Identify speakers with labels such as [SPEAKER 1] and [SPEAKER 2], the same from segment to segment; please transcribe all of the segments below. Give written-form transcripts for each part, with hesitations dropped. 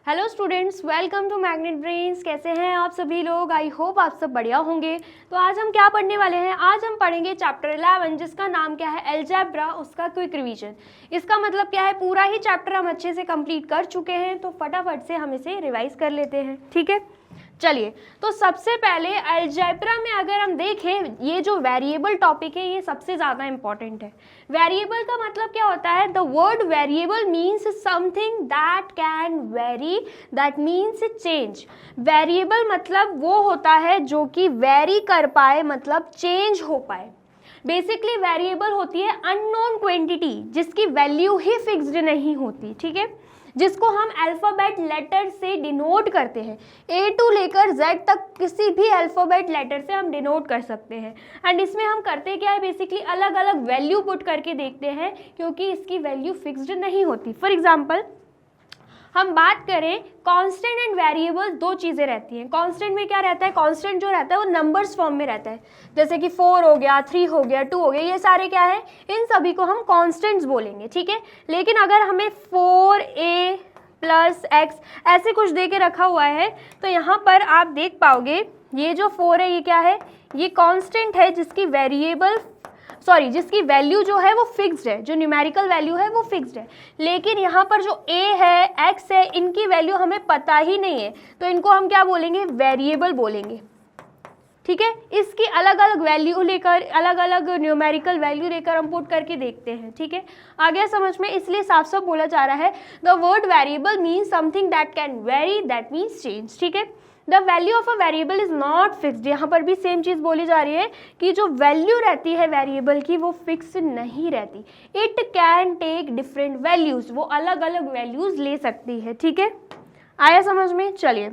[SPEAKER 1] Hello students, welcome to Magnet Brains. कैसे हैं आप सभी लोग? आई होप आप सब बढ़िया होंगे। तो आज हम क्या पढ़ने वाले हैं? आज हम पढ़ेंगे चैप्टर 11 जिसका नाम क्या है, अलजेब्रा, उसका क्विक रिवीजन। इसका मतलब क्या है, पूरा ही चैप्टर हम अच्छे से कंप्लीट कर चुके हैं, तो फटाफट से हम इसे रिवाइज कर लेते हैं। ठीक है, चलिए। तो सबसे पहले अलजेब्रा में अगर हम देखें, ये जो वेरिएबल टॉपिक है ये सबसे ज़्यादा इंपॉर्टेंट है। वेरिएबल का मतलब क्या होता है? The word variable means something that can very, that means change. Variable मतलब वो होता है जो कि वेरी कर पाए, मतलब चेंज हो पाए। बेसिकली वेरिएबल होती है अननोन क्वांटिटी जिसकी वैल्यू ही फिक्स्ड नहीं होती। ठीक है, जिसको हम अल्फ़ाबेट लेटर से डिनोट करते हैं। ए टू लेकर जेड तक किसी भी अल्फ़ाबेट लेटर से हम डिनोट कर सकते हैं। एंड इसमें हम करते क्या है, बेसिकली अलग अलग वैल्यू पुट करके देखते हैं, क्योंकि इसकी वैल्यू फिक्स्ड नहीं होती। फॉर एग्जांपल हम बात करें, कांस्टेंट एंड वेरिएबल दो चीज़ें रहती हैं। कांस्टेंट में क्या रहता है? कांस्टेंट जो रहता है वो नंबर्स फॉर्म में रहता है, जैसे कि 4 हो गया, 3 हो गया, 2 हो गया, ये सारे क्या है, इन सभी को हम कांस्टेंट्स बोलेंगे। ठीक है, लेकिन अगर हमें 4a प्लस x ऐसे कुछ दे के रखा हुआ है, तो यहाँ पर आप देख पाओगे ये जो 4 है ये क्या है, ये कांस्टेंट है जिसकी जिसकी वैल्यू जो है वो फिक्स्ड है, जो न्यूमेरिकल वैल्यू है वो फिक्स्ड है। लेकिन यहाँ पर जो a है, x है, इनकी वैल्यू हमें पता ही नहीं है, तो इनको हम क्या बोलेंगे? वेरिएबल बोलेंगे। ठीक है, इसकी अलग अलग वैल्यू लेकर, अलग अलग न्यूमेरिकल वैल्यू लेकर हम पुट करके देखते हैं। ठीक है, आ गया समझ में? इसलिए साफ साफ बोला जा रहा है, the word variable means something that can very, that means change. ठीक है, the value of a variable is not fixed. यहाँ पर भी सेम चीज़ बोली जा रही है कि जो वैल्यू रहती है वेरिएबल की वो फिक्स नहीं रहती। It can take different values, वो अलग अलग वैल्यूज ले सकती है। ठीक है, आया समझ में? चलिए,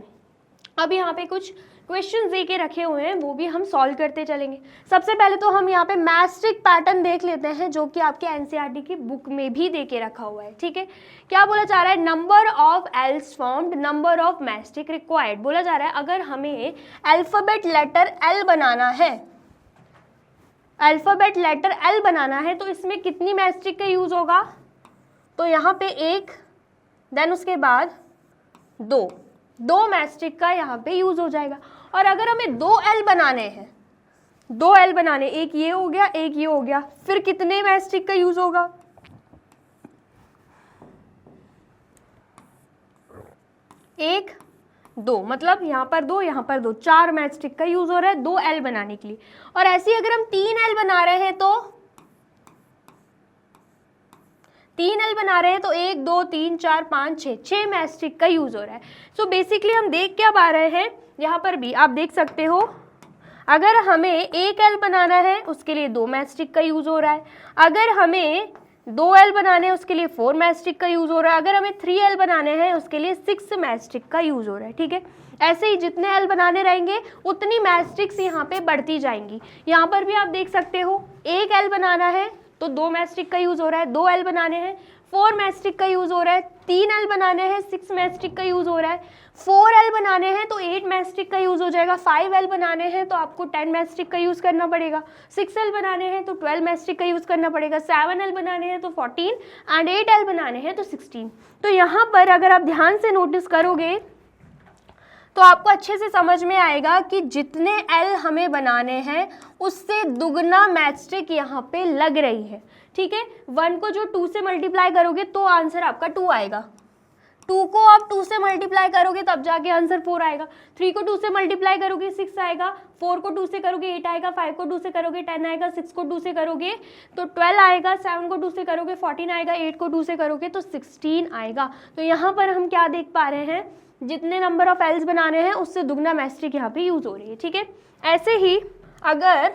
[SPEAKER 1] अब यहाँ पे कुछ क्वेश्चंस दे के रखे हुए हैं, वो भी हम सॉल्व करते चलेंगे। सबसे पहले तो हम यहाँ पे मैस्ट्रिक पैटर्न देख लेते हैं, जो कि आपके एनसीईआरटी की बुक में भी दे के रखा हुआ है। ठीक है, क्या बोला जा रहा है? Number of Ls formed, number of matchsticks required. बोला जा रहा है अगर हमें अल्फाबेट लेटर एल बनाना है, अल्फाबेट लेटर एल बनाना है, तो इसमें कितनी मैस्ट्रिक का यूज होगा? तो यहाँ पे 1, देन उसके बाद 2 मैस्ट्रिक का यहाँ पे यूज हो जाएगा। और अगर हमें 2 एल बनाने हैं, 2 एल बनाने, एक ये हो गया, एक ये हो गया, फिर कितने मैस्ट्रिक का यूज होगा? 1, 2, मतलब यहाँ पर 2, यहाँ पर 2, 4 मैस्ट्रिक का यूज हो रहा है 2 एल बनाने के लिए। और ऐसे ही अगर हम 3 एल बना रहे हैं, तो 3 एल बना रहे हैं तो 1, 2, 3, 4, 5, 6 मैस्ट्रिक का यूज हो रहा है। सो बेसिकली हम देख क्या पा रहे हैं, यहाँ पर भी आप देख सकते हो, अगर हमें 1 एल बनाना है उसके लिए 2 मैस्ट्रिक का यूज हो रहा है। अगर हमें 2 एल बनाने हैं उसके लिए 4 मैस्ट्रिक का यूज हो रहा है। अगर हमें 3 एल बनाने हैं उसके लिए 6 मैस्ट्रिक का यूज हो रहा है। ठीक है, ऐसे ही जितने एल बनाने रहेंगे उतनी मैस्ट्रिक्स यहाँ पे बढ़ती जाएंगी। यहाँ पर भी आप देख सकते हो, 1 एल बनाना है तो 2 मैस्ट्रिक का यूज हो रहा है, 2 एल बनाने हैं 4 मैस्ट्रिक का यूज हो रहा है, 3 एल बनाने हैं 6 मैस्ट्रिक का यूज हो रहा है, 4 एल बनाने हैं तो 8 मैस्ट्रिक का यूज हो जाएगा, 5 एल बनाने हैं तो आपको 10 मैस्ट्रिक का यूज करना पड़ेगा, 6 एल बनाने हैं तो 12 मैस्ट्रिक का यूज करना पड़ेगा, 7 एल बनाने हैं तो 14 एंड 8 एल बनाने हैं तो 16। तो यहाँ पर अगर आप ध्यान से नोटिस करोगे तो आपको अच्छे से समझ में आएगा कि जितने एल हमें बनाने हैं उससे दुगना मैस्ट्रिक यहाँ पे लग रही है। ठीक है, 1 को जो 2 से मल्टीप्लाई करोगे तो आंसर आपका 2 आएगा, 2 को आप 2 से मल्टीप्लाई करोगे तब जाके आंसर 4 आएगा, 3 को 2 से मल्टीप्लाई करोगे 6 आएगा, 4 को 2 से करोगे 8 आएगा, 5 को 2 से करोगे 10 आएगा, 6 को 2 से करोगे तो 12 आएगा, 7 को 2 से करोगे 14 आएगा, 8 को 2 से करोगे तो 16 आएगा। तो यहाँ पर हम क्या देख पा रहे हैं, जितने नंबर ऑफ एल्स बनाने हैं उससे दुगना मैस्ट्रिक यहाँ पे यूज हो रही है। ठीक है, ऐसे ही अगर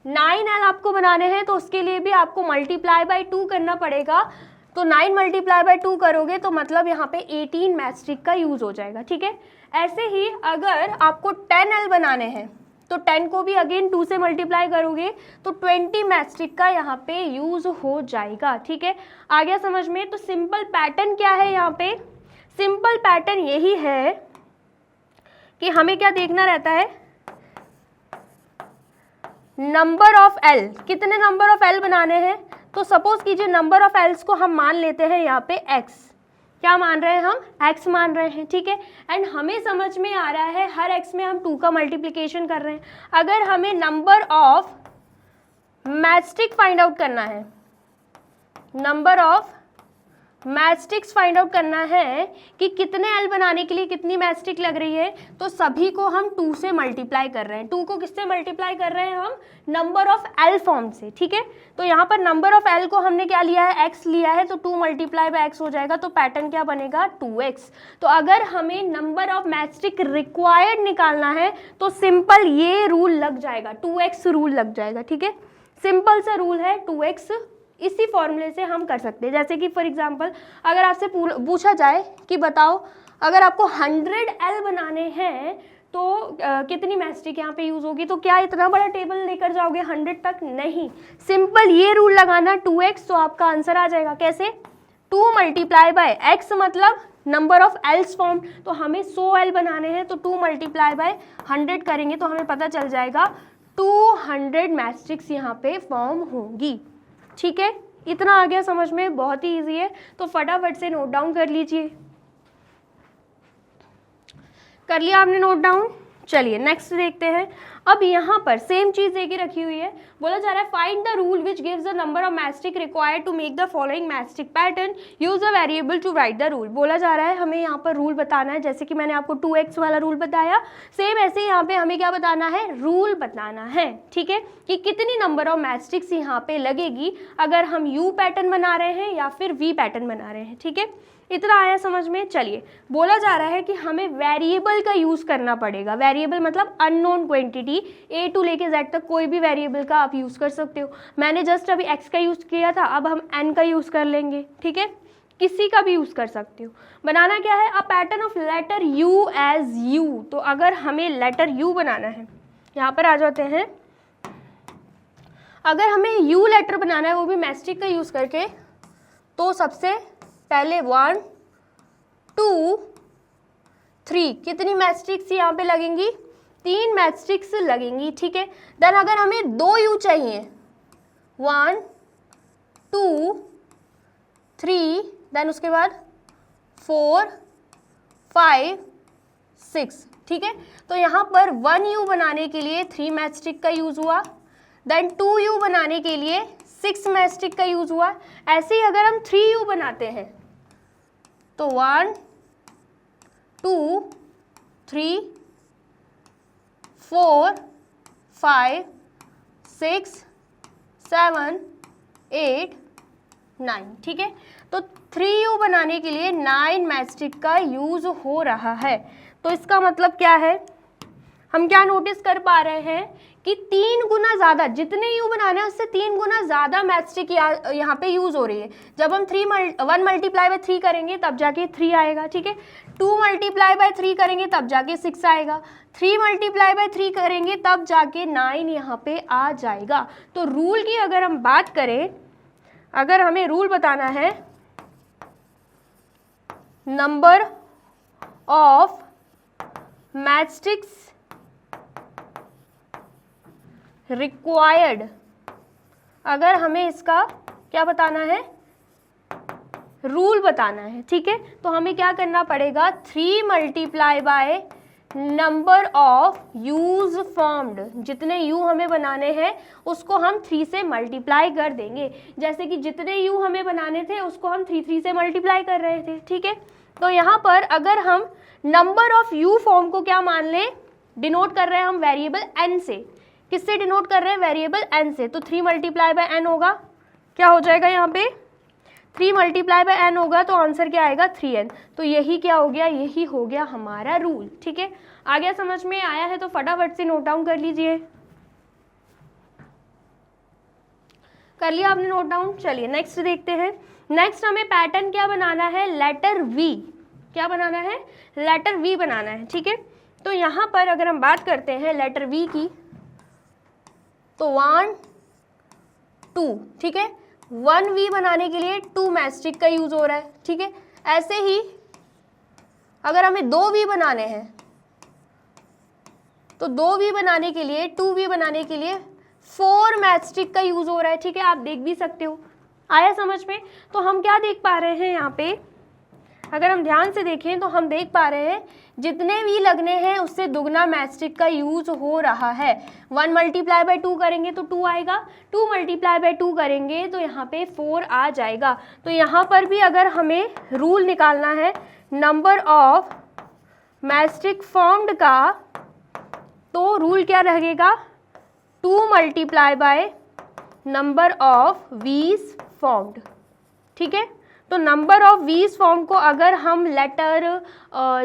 [SPEAKER 1] 9 एल आपको बनाने हैं तो उसके लिए भी आपको मल्टीप्लाई बाय 2 करना पड़ेगा। तो 9 मल्टीप्लाई बाय 2 करोगे तो मतलब यहाँ पे 18 मैस्ट्रिक का यूज हो जाएगा। ठीक है, ऐसे ही अगर आपको 10 एल बनाने हैं तो 10 को भी अगेन 2 से मल्टीप्लाई करोगे तो 20 मैस्ट्रिक का यहाँ पे यूज हो जाएगा। ठीक है, आ गया समझ में? तो सिंपल पैटर्न क्या है यहाँ पे? सिंपल पैटर्न यही है कि हमें क्या देखना रहता है, नंबर ऑफ एल, कितने नंबर ऑफ एल बनाने हैं। तो सपोज कीजिए नंबर ऑफ एल्स को हम मान लेते हैं यहाँ पे x, क्या मान रहे हैं हम, x मान रहे हैं, ठीक है। एंड हमें समझ में आ रहा है हर x में हम 2 का मल्टीप्लिकेशन कर रहे हैं। अगर हमें number of matchstick find out करना है, number of matchsticks find out करना है कि कितने एल बनाने के लिए कितनी मैचस्टिक लग रही है, तो सभी को हम 2 से मल्टीप्लाई कर रहे हैं। 2 को किससे मल्टीप्लाई कर रहे हैं हम, नंबर ऑफ एल फॉर्म से, ठीक है। तो यहाँ पर नंबर ऑफ एल को हमने क्या लिया है, x लिया है, तो 2 मल्टीप्लाई बाय x हो जाएगा, तो पैटर्न क्या बनेगा, 2x। तो अगर हमें नंबर ऑफ मैचस्टिक रिक्वायर्ड निकालना है तो सिंपल ये रूल लग जाएगा, 2x रूल लग जाएगा, ठीक है। सिंपल सा रूल है 2x, इसी फॉर्मूले से हम कर सकते हैं। जैसे कि फॉर एग्जांपल अगर आपसे पूछा जाए कि बताओ अगर आपको 100 एल बनाने हैं तो कितनी मैचस्टिक यहाँ पे यूज होगी, तो क्या इतना बड़ा टेबल लेकर जाओगे 100 तक, नहीं। सिंपल ये रूल लगाना 2x, तो आपका आंसर आ जाएगा। कैसे, 2 मल्टीप्लाई बाय x मतलब नंबर ऑफ एल्स फॉर्म, तो हमें 100 एल बनाने हैं तो 2 मल्टीप्लाई बाय 100 करेंगे तो हमें पता चल जाएगा 200 मैचस्टिक्स यहाँ पे फॉर्म होंगी, ठीक है। इतना आ गया समझ में, बहुत ही इजी है, तो फटाफट से नोट डाउन कर लीजिए। कर लिया आपने नोट डाउन, चलिए नेक्स्ट देखते हैं। अब यहाँ पर सेम चीज देखी रखी हुई है, बोला जा रहा है find the rule which gives the number of matchstick required to make the following matchstick pattern, use a variable to write the rule. बोला जा रहा है हमें यहाँ पर रूल बताना है, जैसे कि मैंने आपको 2x वाला रूल बताया, सेम ऐसे यहाँ पे हमें क्या बताना है, रूल बताना है, ठीक है, कि कितनी नंबर ऑफ मैचस्टिक्स यहाँ पे लगेगी अगर हम u पैटर्न बना रहे हैं या फिर v पैटर्न बना रहे हैं, ठीक है। इतना आया समझ में। चलिए बोला जा रहा है कि हमें वेरिएबल का यूज करना पड़ेगा। वेरिएबल मतलब अननोन क्वांटिटी, a टू लेके z तक कोई भी वेरिएबल का आप यूज कर सकते हो। मैंने जस्ट अभी x का यूज किया था, अब हम n का यूज कर लेंगे, ठीक है। किसी का भी यूज कर सकते हो। बनाना क्या है, a pattern of letter u as u। तो अगर हमें लेटर u बनाना है, यहाँ पर आ जाते हैं, अगर हमें u लेटर बनाना है वो भी मैचस्टिक का यूज करके, तो सबसे पहले 1 2 3 कितनी मैचस्टिक्स यहाँ पे लगेंगी, 3 मैचस्टिक्स लगेंगी, ठीक है। देन अगर हमें 2 u चाहिए, 1 2 3, देन उसके बाद 4 5 6, ठीक है। तो यहाँ पर 1 u बनाने के लिए 3 मैचस्टिक का यूज हुआ, देन 2 u बनाने के लिए 6 मैचस्टिक का यूज हुआ। ऐसे ही अगर हम 3 u बनाते हैं तो 1 2 3 4 5 6 7 8 9, ठीक है। तो 3u बनाने के लिए 9 मैचस्टिक का यूज हो रहा है। तो इसका मतलब क्या है, हम क्या नोटिस कर पा रहे हैं कि 3 गुना ज़्यादा, जितने u बनाना है उससे 3 गुना ज़्यादा मैचस्टिक यहाँ पे यूज़ हो रही है। जब हम 1 मल्टीप्लाई बाय 3 करेंगे तब जाके 3 आएगा, ठीक है। 2 मल्टीप्लाई बाय 3 करेंगे तब जाके 6 आएगा, 3 मल्टीप्लाई बाय 3 करेंगे तब जाके 9 यहाँ पे आ जाएगा। तो रूल की अगर हम बात करें, अगर हमें रूल बताना है नंबर ऑफ मैचस्टिक्स रिक्वायर्ड, अगर हमें इसका क्या बताना है, रूल बताना है, ठीक है। तो हमें क्या करना पड़ेगा, 3 multiply by number of use formed, जितने u हमें बनाने हैं उसको हम 3 से मल्टीप्लाई कर देंगे। जैसे कि जितने u हमें बनाने थे उसको हम 3 से मल्टीप्लाई कर रहे थे, ठीक है। तो यहाँ पर अगर हम नंबर ऑफ u फॉर्म को क्या मान लें, डिनोट कर रहे हैं हम वेरिएबल n से। किससे डिनोट कर रहे हैं, वेरिएबल n से। तो 3 मल्टीप्लाई बाय n होगा, क्या हो जाएगा यहाँ पे 3 मल्टीप्लाई बाय n होगा, तो आंसर क्या आएगा 3n। तो यही क्या हो गया, यही हो गया हमारा रूल, ठीक है। आ गया समझ में, आया है तो फटाफट से नोट डाउन कर लीजिए। कर लिया आपने नोट डाउन, चलिए नेक्स्ट देखते हैं। नेक्स्ट हमें पैटर्न क्या बनाना है, लेटर v। क्या बनाना है, लेटर v बनाना है, ठीक है। तो यहाँ पर अगर हम बात करते हैं लेटर v की, तो 1 2, ठीक है। 1v बनाने के लिए 2 मैचस्टिक का यूज हो रहा है, ठीक है। ऐसे ही अगर हमें 2v बनाने हैं तो 2v बनाने के लिए, 2v बनाने के लिए 4 मैचस्टिक का यूज हो रहा है, ठीक है। आप देख भी सकते हो, आया समझ में। तो हम क्या देख पा रहे हैं यहाँ पे, अगर हम ध्यान से देखें तो हम देख पा रहे हैं जितने भी लगने हैं उससे दुगना मैचस्टिक का यूज हो रहा है। 1 मल्टीप्लाई बाय 2 करेंगे तो 2 आएगा, 2 मल्टीप्लाई बाय 2 करेंगे तो यहाँ पे 4 आ जाएगा। तो यहाँ पर भी अगर हमें रूल निकालना है नंबर ऑफ मैचस्टिक फॉर्म्ड का, तो रूल क्या रहेगा, 2 मल्टीप्लाई बाय नंबर ऑफ वीज फॉर्म्ड। ठीक है, तो नंबर ऑफ वीज फॉर्म को अगर हम लेटर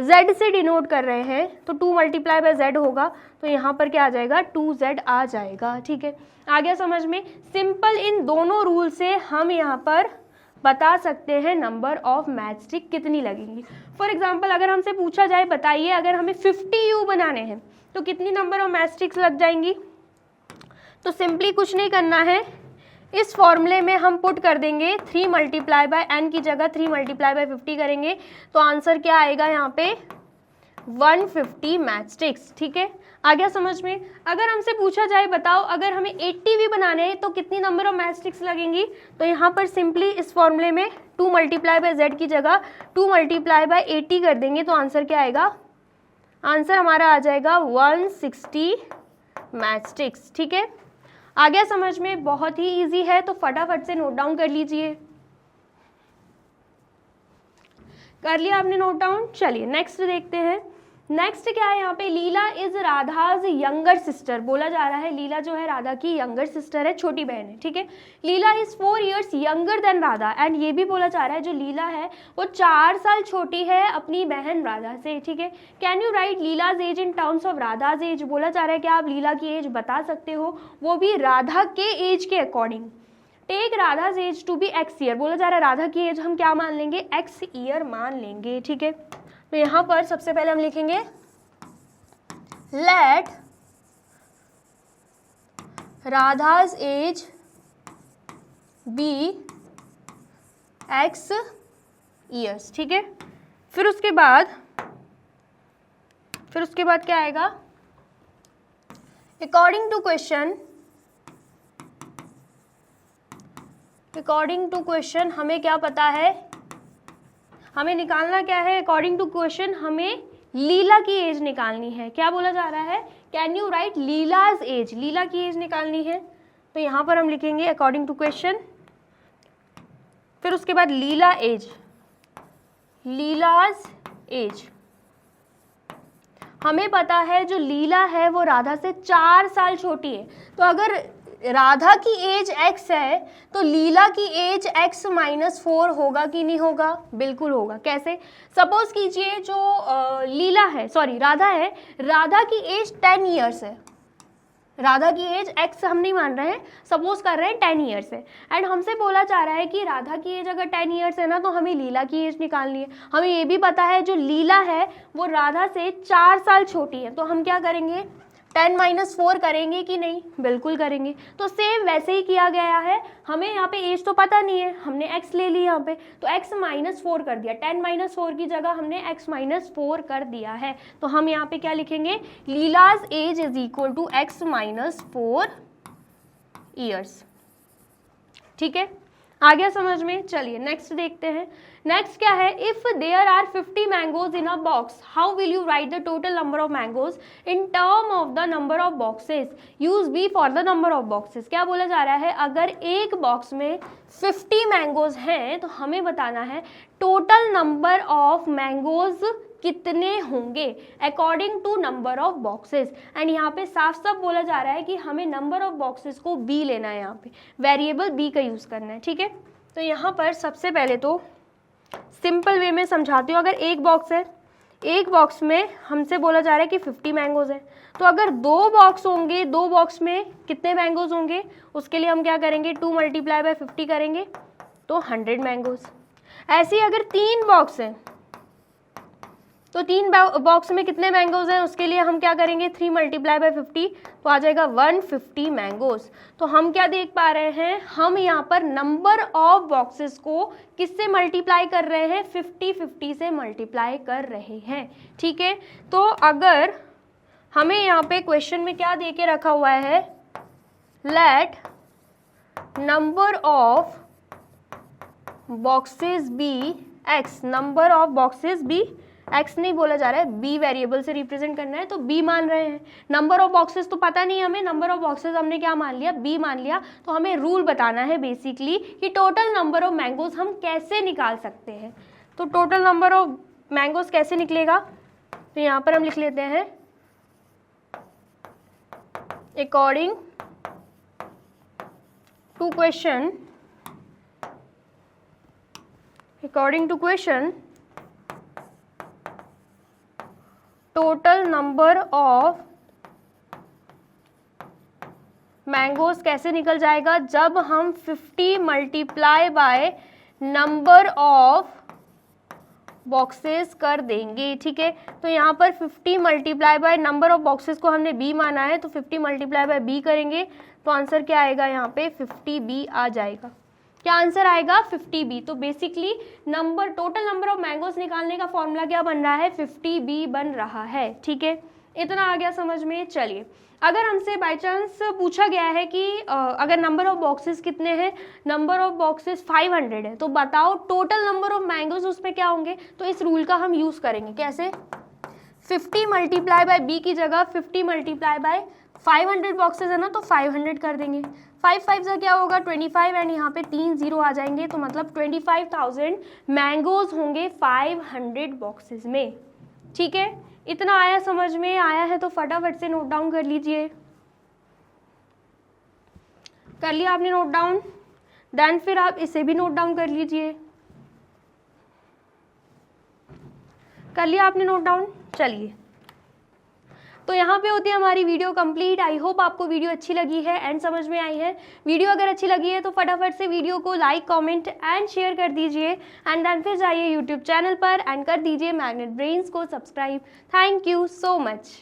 [SPEAKER 1] z से डिनोट कर रहे हैं तो 2 मल्टीप्लाई बाय z होगा, तो यहाँ पर क्या आ जाएगा, 2z आ जाएगा। ठीक है, आ गया समझ में। सिंपल इन दोनों रूल से हम यहाँ पर बता सकते हैं नंबर ऑफ मैचस्टिक कितनी लगेंगी। फॉर एग्जाम्पल अगर हमसे पूछा जाए बताइए अगर हमें 50 U बनाने हैं तो कितनी नंबर ऑफ मैचस्टिक्स लग जाएंगी, तो सिंपली कुछ नहीं करना है, इस फॉर्मूले में हम पुट कर देंगे 3 मल्टीप्लाई बाय n की जगह 3 मल्टीप्लाई बाय 50 करेंगे तो आंसर क्या आएगा यहाँ पे 150 मैचस्टिक्स। ठीक है, आ गया समझ में। अगर हमसे पूछा जाए बताओ अगर हमें 80 भी बनाने हैं तो कितनी नंबर ऑफ मैचस्टिक्स लगेंगी, तो यहाँ पर सिंपली इस फॉर्मूले में 2 मल्टीप्लाई बाय z की जगह 2 मल्टीप्लाई बाय 80 कर देंगे तो आंसर क्या आएगा, आंसर हमारा आ जाएगा 160 मैचस्टिक्स। ठीक है, आ गया समझ में, बहुत ही इजी है तो फटाफट से नोट डाउन कर लीजिए। कर लिया आपने नोट डाउन, चलिए नेक्स्ट देखते हैं। नेक्स्ट क्या है यहाँ पे, लीला इज राधाज यंगर सिस्टर, बोला जा रहा है लीला जो है राधा की यंगर सिस्टर है, छोटी बहन है। ठीक है, Leela is 4 years younger than Radha, and ये भी बोला जा रहा है जो लीला है वो 4 साल छोटी है अपनी बहन राधा से। ठीक है, can you write Leela's age in terms of Radha's age, बोला जा रहा है कि आप लीला की एज बता सकते हो, वो भी राधा के एज के अकॉर्डिंग। Take Radha's age to be x year, बोला जा रहा है राधा की एज हम क्या मान लेंगे, x ईयर मान लेंगे। ठीक है, तो यहाँ पर सबसे पहले हम लिखेंगे let Radha's age be x years. ठीक है, फिर उसके बाद क्या आएगा, अकॉर्डिंग टू क्वेश्चन हमें क्या पता है, हमें निकालना क्या है, अकॉर्डिंग टू क्वेश्चन हमें लीला की एज निकालनी है। क्या बोला जा रहा है, can you write Leela's age, Leela की एज निकालनी है, तो यहाँ पर हम लिखेंगे अकॉर्डिंग टू क्वेश्चन, फिर उसके बाद लीलाज एज। हमें पता है जो लीला है वो राधा से 4 साल छोटी है, तो अगर राधा की एज x है तो लीला की एज x -4 होगा कि नहीं होगा, बिल्कुल होगा। कैसे, सपोज कीजिए जो राधा है, राधा की एज 10 years है, राधा की एज x हम नहीं मान रहे हैं, सपोज कर रहे हैं 10 years है, एंड हमसे बोला जा रहा है कि राधा की एज अगर 10 years है ना तो हमें लीला की एज निकालनी है। हमें ये भी पता है जो लीला है वो राधा से 4 साल छोटी है, तो हम क्या करेंगे 10 - 4 करेंगे कि नहीं, बिल्कुल करेंगे। तो सेम वैसे ही किया गया है, हमें यहाँ पे एज तो पता नहीं है, हमने x ले ली यहाँ पे, तो x -4 कर दिया, 10 - 4 की जगह हमने x -4 कर दिया है, तो हम यहाँ पे क्या लिखेंगे, Leela's age is equal to x -4 years. ठीक है, आ गया समझ में। चलिए नेक्स्ट देखते हैं। नेक्स्ट क्या है, if there are 50 mangoes in a box how will you write the total number of mangoes in term of the number of boxes, use b for the number of boxes. क्या बोला जा रहा है, अगर एक box में 50 mangoes हैं तो हमें बताना है टोटल नंबर ऑफ मैंगोज कितने होंगे according to number of boxes. And यहाँ पे साफ साफ बोला जा रहा है कि हमें नंबर ऑफ बॉक्सेस को बी लेना है, यहाँ पे वेरिएबल बी का यूज़ करना है। ठीक है, तो यहाँ पर सबसे पहले तो सिंपल वे में समझाती हूँ। अगर एक बॉक्स है, एक बॉक्स में हमसे बोला जा रहा है कि 50 मैंगोज है, तो अगर 2 बॉक्स होंगे, 2 बॉक्स में कितने मैंगोज होंगे, उसके लिए हम क्या करेंगे 2 मल्टीप्लाई बाय 50 करेंगे तो 100 मैंगोज। ऐसे ही अगर 3 बॉक्स हैं तो 3 बॉक्स में कितने मैंगोज हैं, उसके लिए हम क्या करेंगे 3 मल्टीप्लाई बाय 50 तो आ जाएगा 150 मैंगोज। तो हम क्या देख पा रहे हैं, हम यहाँ पर नंबर ऑफ बॉक्सेस को किससे मल्टीप्लाई कर रहे हैं, 50 से मल्टीप्लाई कर रहे हैं। ठीक है, तो अगर हमें यहाँ पे क्वेश्चन में क्या दे के रखा हुआ है, let number of boxes b x number of boxes, b x नहीं बोला जा रहा है, b वेरिएबल से रिप्रेजेंट करना है तो b मान रहे हैं। नंबर ऑफ बॉक्सेस तो पता नहीं हमें, नंबर ऑफ बॉक्सेस हमने क्या मान लिया, b मान लिया। तो हमें रूल बताना है बेसिकली कि टोटल नंबर ऑफ मैंगोज हम कैसे निकाल सकते हैं। तो टोटल नंबर ऑफ मैंगोज कैसे निकलेगा, तो यहाँ पर हम लिख लेते हैं according to question, according to question total number of mangoes कैसे निकल जाएगा, जब हम 50 multiply by number of boxes कर देंगे। ठीक है, तो यहाँ पर 50 multiply by number of boxes को हमने b माना है, तो 50 मल्टीप्लाई बाय b करेंगे तो आंसर क्या आएगा, यहाँ पे 50b आ जाएगा। क्या आंसर आएगा, 50b। तो basically number, total number of mangoes निकालने का फॉर्मूला क्या बन रहा है, 50b बन रहा है। ठीक है, इतना आ गया समझ में। चलिए, अगर हमसे बाय चांस पूछा गया है कि अगर नंबर ऑफ बॉक्सेस कितने हैं, नंबर ऑफ बॉक्सेस 500 है, तो बताओ टोटल नंबर ऑफ मैंगोज उसमें क्या होंगे। तो इस रूल का हम यूज़ करेंगे, कैसे, 50 मल्टीप्लाई बाय b की जगह 50 मल्टीप्लाई बाय 500 बॉक्सेस है ना, तो 500 कर देंगे। 5 से क्या होगा 25 एंड यहाँ पे 3 0 आ जाएंगे, तो मतलब 25,000 मैंगोज होंगे 500 बॉक्सेस में। ठीक है, इतना आया समझ में, आया है तो फटाफट से नोट डाउन कर लीजिए। कर लिया आपने नोट डाउन, देन फिर आप इसे भी नोट डाउन कर लीजिए। कर लिया आपने नोट डाउन। चलिए, तो यहाँ पे होती है हमारी वीडियो कंप्लीट। आई होप आपको वीडियो अच्छी लगी है एंड समझ में आई है। वीडियो अगर अच्छी लगी है तो फटाफट से वीडियो को लाइक, कमेंट एंड शेयर कर दीजिए एंड देन फिर जाइए यूट्यूब चैनल पर एंड कर दीजिए मैग्नेट ब्रेन्स को subscribe. Thank you so much.